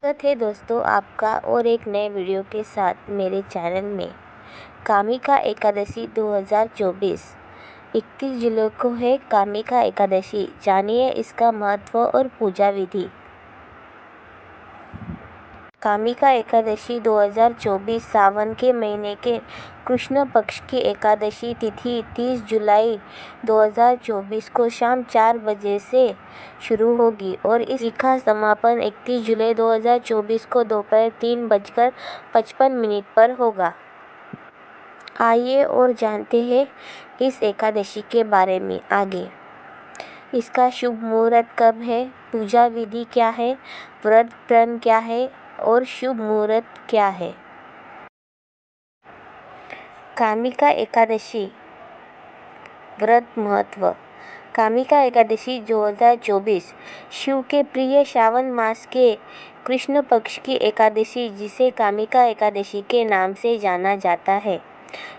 स्वागत है दोस्तों आपका और एक नए वीडियो के साथ मेरे चैनल में। कामिका एकादशी 2024 31 जुलाई को है कामिका एकादशी। जानिए इसका महत्व और पूजा विधि। कामिका एकादशी 2024 सावन के महीने के कृष्ण पक्ष की एकादशी तिथि 30 जुलाई 2024 को शाम 4 बजे से शुरू होगी और इस तिथि का समापन 31 जुलाई 2024 को दोपहर 3:55 पर होगा। आइए और जानते हैं इस एकादशी के बारे में आगे। इसका शुभ मुहूर्त कब है, पूजा विधि क्या है, व्रत प्रण क्या है और शुभ मुहूर्त क्या है। कामिका एकादशी व्रत महत्व। कामिका एकादशी 2024 शिव के प्रिय श्रावण मास के कृष्ण पक्ष की एकादशी, जिसे कामिका एकादशी के नाम से जाना जाता है।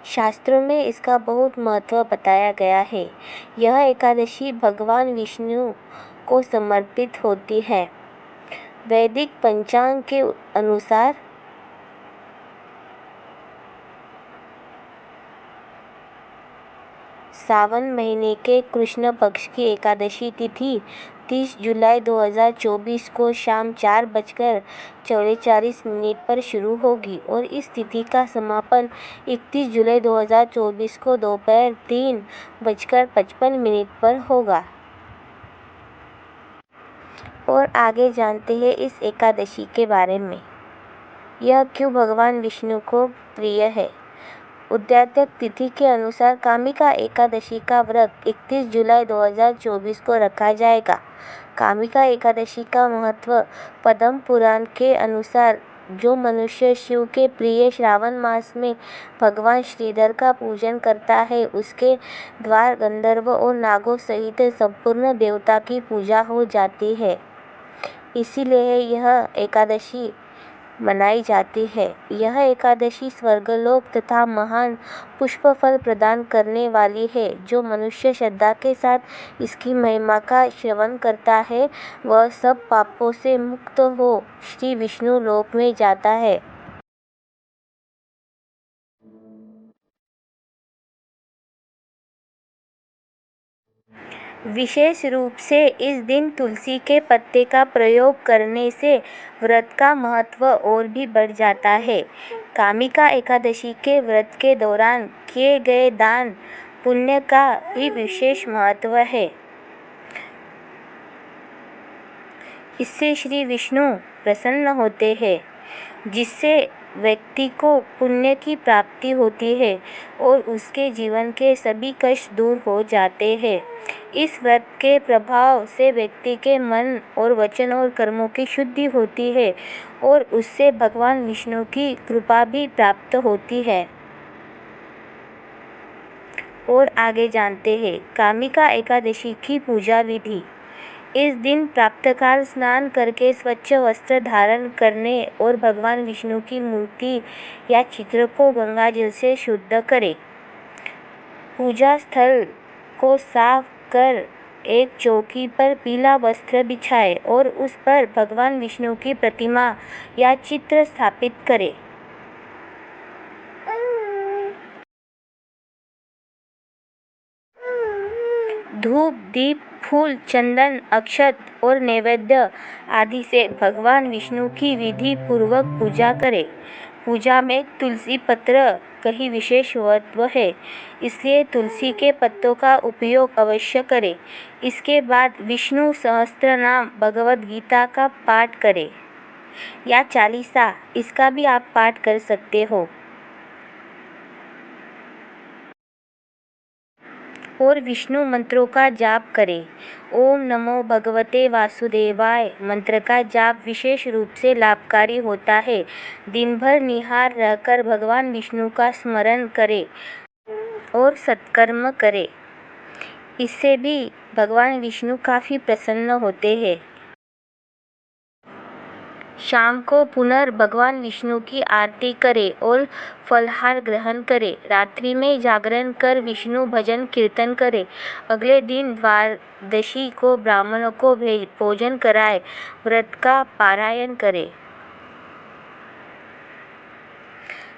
शास्त्रों में इसका बहुत महत्व बताया गया है। यह एकादशी भगवान विष्णु को समर्पित होती है। वैदिक पंचांग के अनुसार सावन महीने के कृष्ण पक्ष की एकादशी तिथि 30 जुलाई 2024 को शाम 4:44 पर शुरू होगी और इस तिथि का समापन 31 जुलाई 2024 को दोपहर 3:55 पर होगा। और आगे जानते हैं इस एकादशी के बारे में। यह क्यों भगवान विष्णु को प्रिय है। उद्यातक तिथि के अनुसार कामिका एकादशी का व्रत 31 जुलाई 2024 को रखा जाएगा। कामिका एकादशी का महत्व पद्म पुराण के अनुसार, जो मनुष्य शिव के प्रिय श्रावण मास में भगवान श्रीधर का पूजन करता है, उसके द्वारा गंधर्व और नागों सहित संपूर्ण देवता की पूजा हो जाती है। इसीलिए यह एकादशी मनाई जाती है। यह एकादशी स्वर्गलोक तथा महान पुष्पफल प्रदान करने वाली है। जो मनुष्य श्रद्धा के साथ इसकी महिमा का श्रवण करता है, वह सब पापों से मुक्त हो श्री विष्णु लोक में जाता है। विशेष रूप से इस दिन तुलसी के पत्ते का प्रयोग करने से व्रत का महत्व और भी बढ़ जाता है। कामिका एकादशी के व्रत के दौरान किए गए दान पुण्य का भी विशेष महत्व है। इससे श्री विष्णु प्रसन्न होते हैं, जिससे व्यक्ति को पुण्य की प्राप्ति होती है और उसके जीवन के सभी कष्ट दूर हो जाते हैं। इस व्रत के प्रभाव से व्यक्ति के मन और वचन और कर्मों की शुद्धि होती है और उससे भगवान विष्णु की कृपा भी प्राप्त होती है। और आगे जानते हैं कामिका एकादशी की पूजा विधि। इस दिन प्रातःकाल स्नान करके स्वच्छ वस्त्र धारण करने और भगवान विष्णु की मूर्ति या चित्र को गंगा जल से शुद्ध करें। पूजा स्थल को साफ कर एक चौकी पर पीला वस्त्र बिछाएं और उस पर भगवान विष्णु की प्रतिमा या चित्र स्थापित करें। धूप, दीप, फूल, चंदन, अक्षत और नैवेद्य आदि से भगवान विष्णु की विधि पूर्वक पूजा करें। पूजा में तुलसी पत्र कहीं विशेष महत्व है, इसलिए तुलसी के पत्तों का उपयोग अवश्य करें। इसके बाद विष्णु सहस्त्रनाम, भगवद गीता का पाठ करें या चालीसा, इसका भी आप पाठ कर सकते हो। और विष्णु मंत्रों का जाप करें। ओम नमो भगवते वासुदेवाय मंत्र का जाप विशेष रूप से लाभकारी होता है। दिन भर निहार रहकर भगवान विष्णु का स्मरण करें और सत्कर्म करें। इससे भी भगवान विष्णु काफ़ी प्रसन्न होते हैं। शाम को भगवान विष्णु की आरती करें और फलाहार ग्रहण करें। रात्रि में जागरण कर विष्णु भजन कीर्तन करें। अगले दिन द्वादशी को ब्राह्मणों को भोजन कराएं। व्रत का पारायण करें।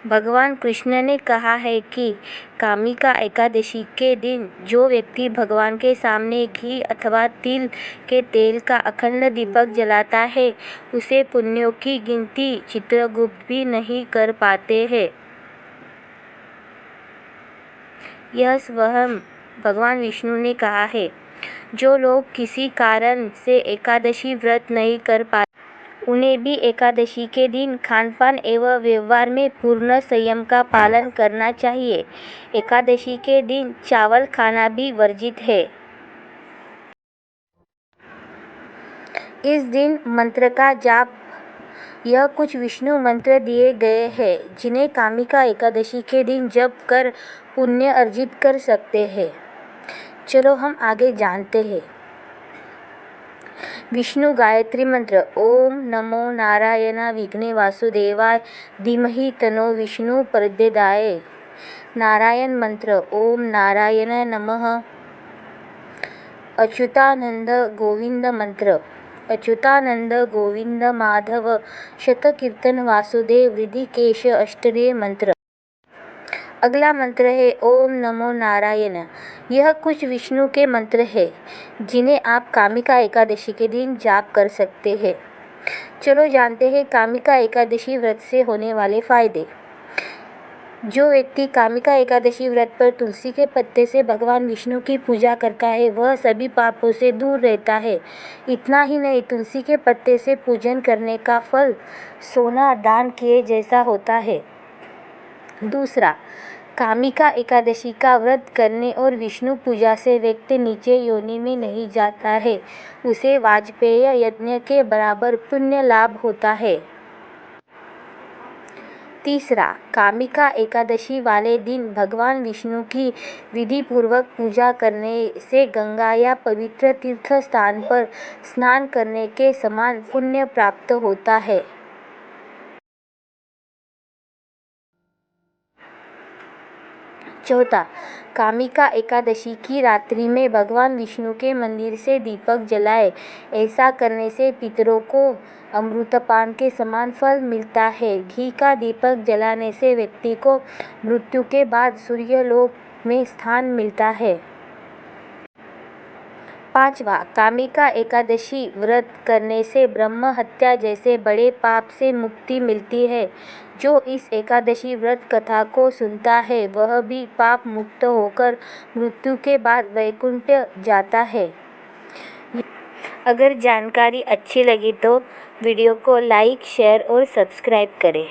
भगवान कृष्ण ने कहा है कि कामिका एकादशी के दिन जो व्यक्ति भगवान के सामने घी अथवा तिल के तेल का अखंड दीपक जलाता है उसे पुण्यों की गिनती चित्रगुप्त भी नहीं कर पाते हैं। यह स्वयं भगवान विष्णु ने कहा है। जो लोग किसी कारण से एकादशी व्रत नहीं कर पाते उन्हें भी एकादशी के दिन खानपान एवं व्यवहार में पूर्ण संयम का पालन करना चाहिए। एकादशी के दिन चावल खाना भी वर्जित है। इस दिन मंत्र का जाप यह कुछ विष्णु मंत्र दिए गए हैं जिन्हें कामिका एकादशी के दिन जप कर पुण्य अर्जित कर सकते हैं। चलो हम आगे जानते हैं। विष्णु गायत्री मंत्र ओम नमो नारायण विघ्ने वासुदेवाय धीमहि तन्नो विष्णु प्रचोदयात्। नारायण मंत्र ओम नारायण नमः। अच्युतानंद गोविंद मंत्र अच्युतानंद गोविंद माधव शतकीर्तन वासुदेव हृदीकेश अष्टोत्तर मंत्र। अगला मंत्र है ओम नमो नारायण। यह कुछ विष्णु के मंत्र हैं जिन्हें आप कामिका एकादशी के दिन जाप कर सकते हैं। चलो जानते हैं कामिका एकादशी व्रत से होने वाले फायदे। जो व्यक्ति कामिका एकादशी व्रत पर तुलसी के पत्ते से भगवान विष्णु की पूजा करता है वह सभी पापों से दूर रहता है। इतना ही नहीं, तुलसी के पत्ते से पूजन करने का फल सोना दान किए जैसा होता है। दूसरा, कामिका एकादशी का व्रत करने और विष्णु पूजा से व्यक्ति नीचे योनि में नहीं जाता है, उसे वाजपेय यज्ञ के बराबर पुण्य लाभ होता है। तीसरा, कामिका एकादशी वाले दिन भगवान विष्णु की विधि पूर्वक पूजा करने से गंगा या पवित्र तीर्थ स्थान पर स्नान करने के समान पुण्य प्राप्त होता है। चौथा, कामिका एकादशी की रात्रि में भगवान विष्णु के मंदिर से दीपक जलाएं। ऐसा करने से पितरों को अमृतपान के समान फल मिलता है। घी का दीपक जलाने से व्यक्ति को मृत्यु के बाद सूर्यलोक में स्थान मिलता है। पांचवा, कामिका एकादशी व्रत करने से ब्रह्म हत्या जैसे बड़े पाप से मुक्ति मिलती है। जो इस एकादशी व्रत कथा को सुनता है वह भी पाप मुक्त होकर मृत्यु के बाद वैकुंठ जाता है। अगर जानकारी अच्छी लगी तो वीडियो को लाइक, शेयर और सब्सक्राइब करें।